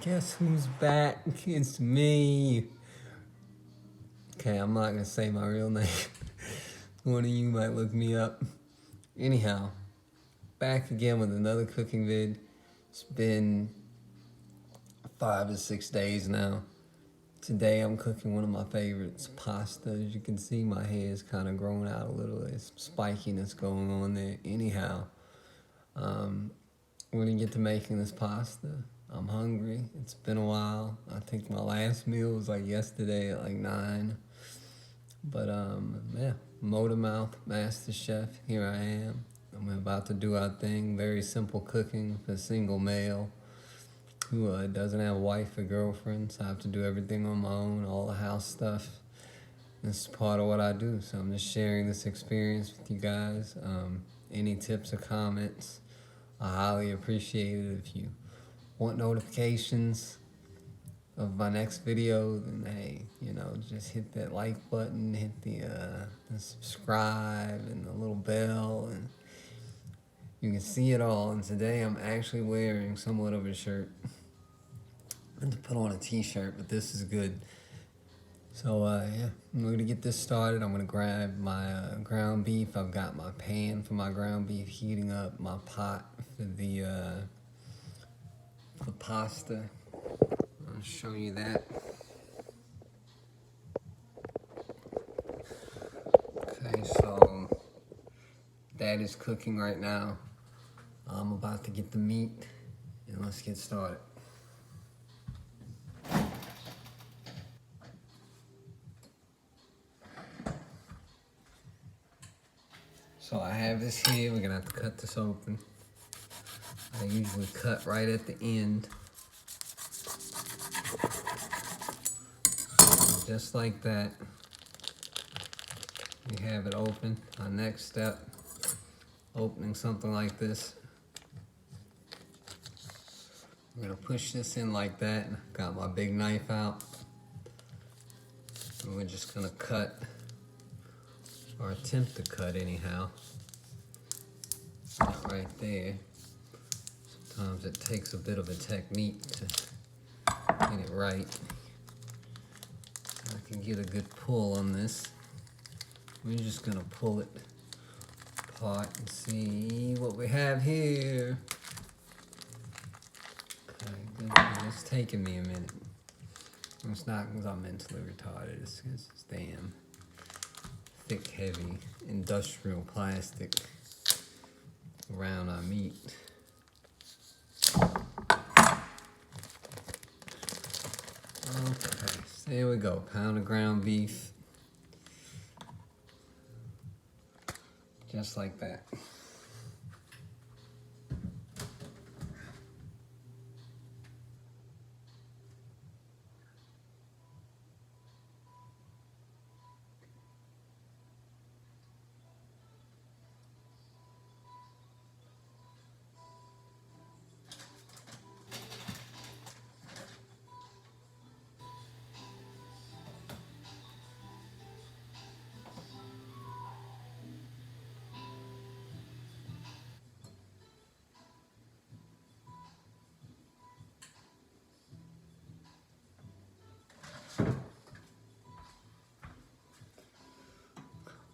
Guess who's back? It's me. Okay, I'm not gonna say my real name. One of you might look me up. Anyhow, back again with another cooking vid. It's been 5 to 6 days now. Today I'm cooking one of my favorites, pasta. As you can see, my hair is kind of growing out a little. There's some spikiness going on there. Anyhow, we're gonna get to making this pasta. I'm hungry. It's been a while. I think my last meal was like yesterday at like 9. But yeah, Motormouth Master Chef, here I am. I'm about to do our thing. Very simple cooking for a single male who doesn't have a wife or girlfriend, so I have to do everything on my own, all the house stuff. This is part of what I do, so I'm just sharing this experience with you guys. Any tips or comments, I highly appreciate it. If you want notifications of my next video, then hey, just hit that like button, hit the subscribe and the little bell, and you can see it all. And today I'm actually wearing somewhat of a shirt. I had to put on a t-shirt, but this is good. So yeah, I'm gonna get this started. I'm gonna grab my ground beef. I've got my pan for my ground beef heating up, my pot for the pasta. I'll show you that. Okay, so that is cooking right now. I'm about to get the meat, and let's get started. So I have this here. We're gonna have to cut this open. I usually cut right at the end. Just like that. We have it open. Our next step, opening something like this. I'm gonna push this in like that. Got my big knife out. And we're just gonna cut, or attempt to cut anyhow. Right there. Sometimes it takes a bit of a technique to get it right. I can get a good pull on this. We're just gonna pull it apart and see what we have here. Okay, good. It's taking me a minute. It's not because I'm mentally retarded. It's because it's damn thick, heavy, industrial plastic around our meat. Okay, so here we go. Pound of ground beef. Just like that.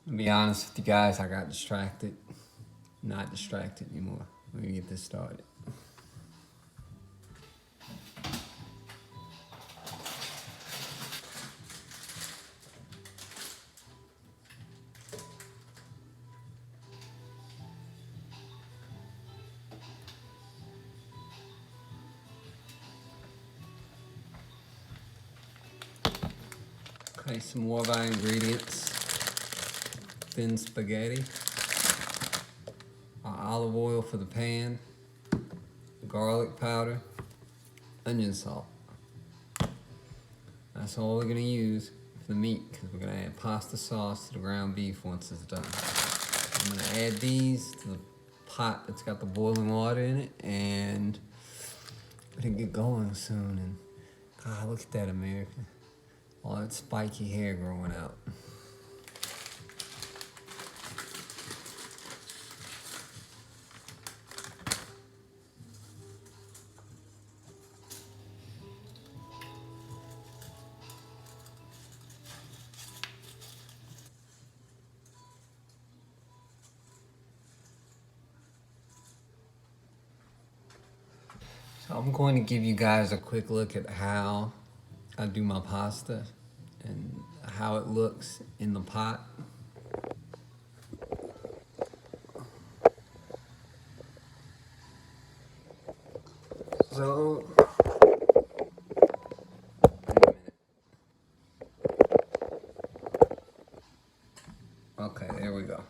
To be honest with you guys, I got distracted. Not distracted anymore. Let me get this started. Okay, some more of our ingredients. Thin spaghetti, our olive oil for the pan, garlic powder, onion salt. That's all we're gonna use for the meat, because we're gonna add pasta sauce to the ground beef once it's done. I'm gonna add these to the pot that's got the boiling water in it, and we're gonna get going soon. And God, look at that, America. All that spiky hair growing out. I'm going to give you guys a quick look at how I do my pasta and how it looks in the pot. So, okay, there we go.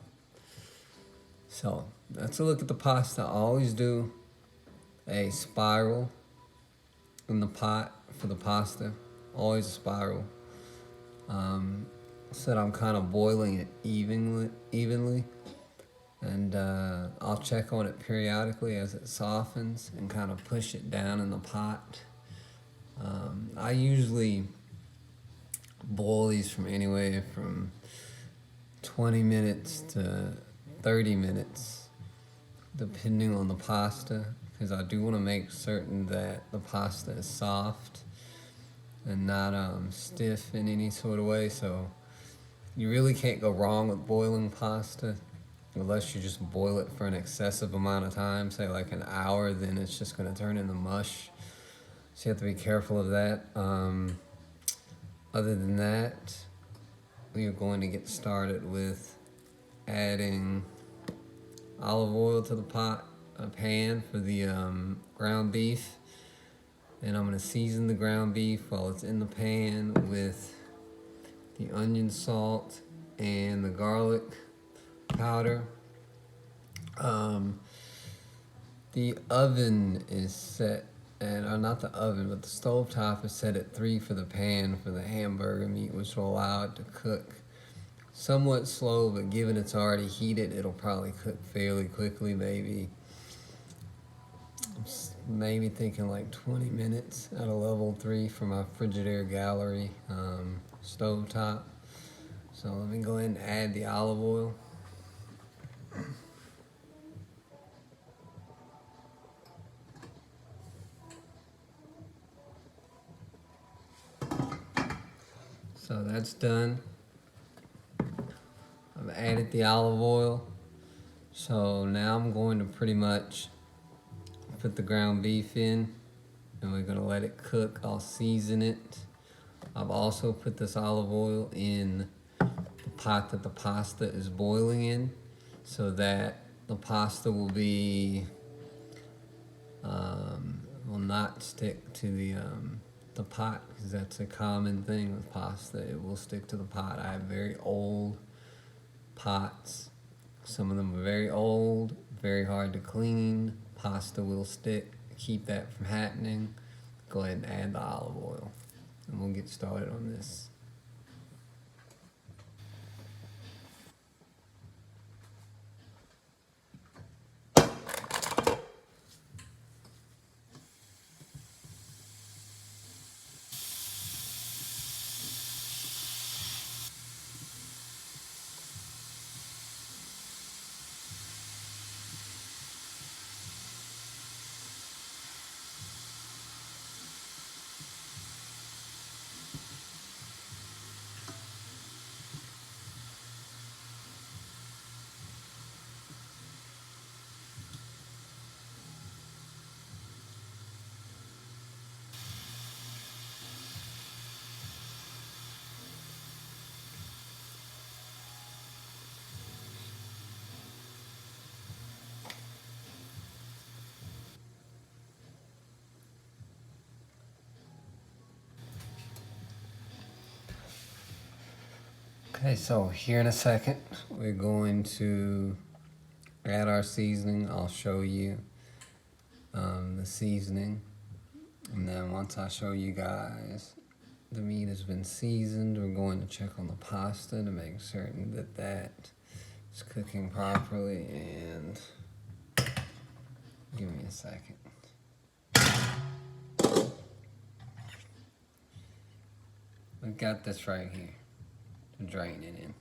So, let's look at the pasta. I always do a spiral in the pot for the pasta. Always a spiral. So that I'm kind of boiling it evenly. And I'll check on it periodically as it softens and kind of push it down in the pot. I usually boil these from anywhere from 20 minutes to 30 minutes, depending on the pasta, because I do want to make certain that the pasta is soft and not stiff in any sort of way. So you really can't go wrong with boiling pasta unless you just boil it for an excessive amount of time, say like an hour, then it's just going to turn into mush. So you have to be careful of that. Other than that, we are going to get started with adding olive oil to the pan for the ground beef. And I'm going to season the ground beef while it's in the pan with the onion salt and the garlic powder. The oven is set at, or not the oven, but the stovetop is set at 3 for the pan for the hamburger meat, which will allow it to cook somewhat slow, but given it's already heated, it'll probably cook fairly quickly, maybe thinking like 20 minutes at a level 3 for my Frigidaire Gallery stovetop. So let me go ahead and add the olive oil. So that's done. I've added the olive oil. So now I'm going to pretty much put the ground beef in and we're gonna let it cook. I'll season it. I've also put this olive oil in the pot that the pasta is boiling in so that the pasta will be, will not stick to the pot, because that's a common thing with pasta. It will stick to the pot. I have very old pots. Some of them are very old, very hard to clean. Pasta will stick. Keep that from happening. Go ahead and add the olive oil and we'll get started on this. Okay, so here in a second, we're going to add our seasoning. I'll show you the seasoning. And then once I show you guys the meat has been seasoned, we're going to check on the pasta to make certain that that is cooking properly. And give me a second. We've got this right here to drain it in.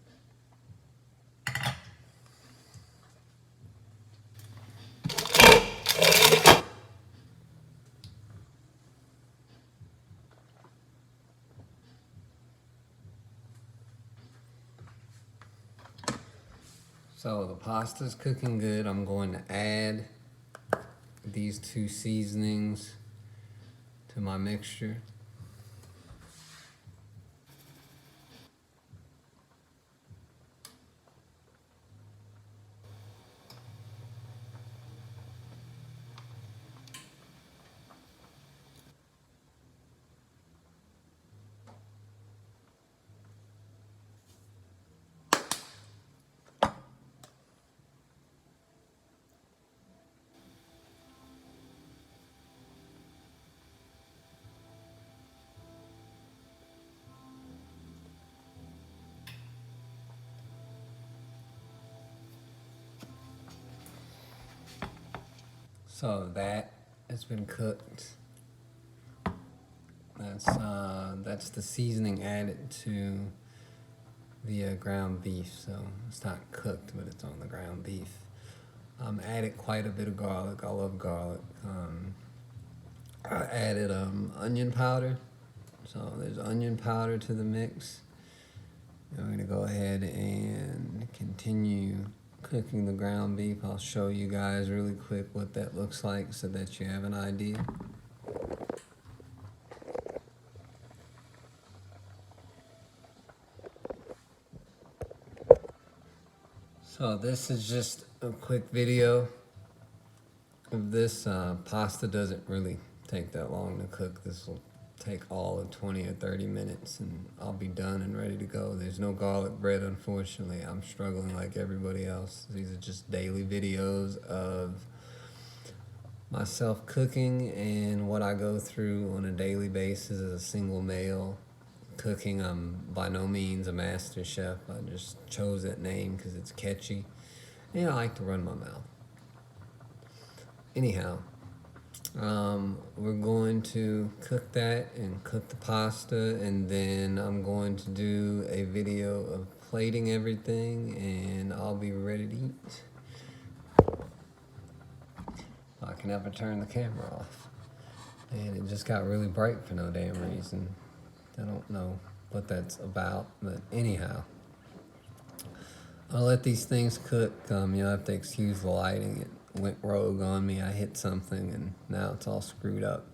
So the pasta's cooking good. I'm going to add these two seasonings to my mixture. So that has been cooked. That's the seasoning added to the ground beef. So it's not cooked, but it's on the ground beef. Added quite a bit of garlic. I love garlic. I added onion powder. So there's onion powder to the mix. I'm going to go ahead and continue cooking the ground beef. I'll show you guys really quick what that looks like so that you have an idea. So this is just a quick video of this. Pasta doesn't really take that long to cook. This will take all of 20 or 30 minutes and I'll be done and ready to go. There's no garlic bread, unfortunately. I'm struggling like everybody else. These are just daily videos of myself cooking and what I go through on a daily basis as a single male cooking. I'm by no means a master chef. I just chose that name because it's catchy and I like to run my mouth. Anyhow, we're going to cook that and cook the pasta, and then I'm going to do a video of plating everything and I'll be ready to eat. I can never turn the camera off. And it just got really bright for no damn reason. I don't know what that's about, but anyhow. I'll let these things cook. You'll have to excuse the lighting. It went rogue on me. I hit something and now it's all screwed up.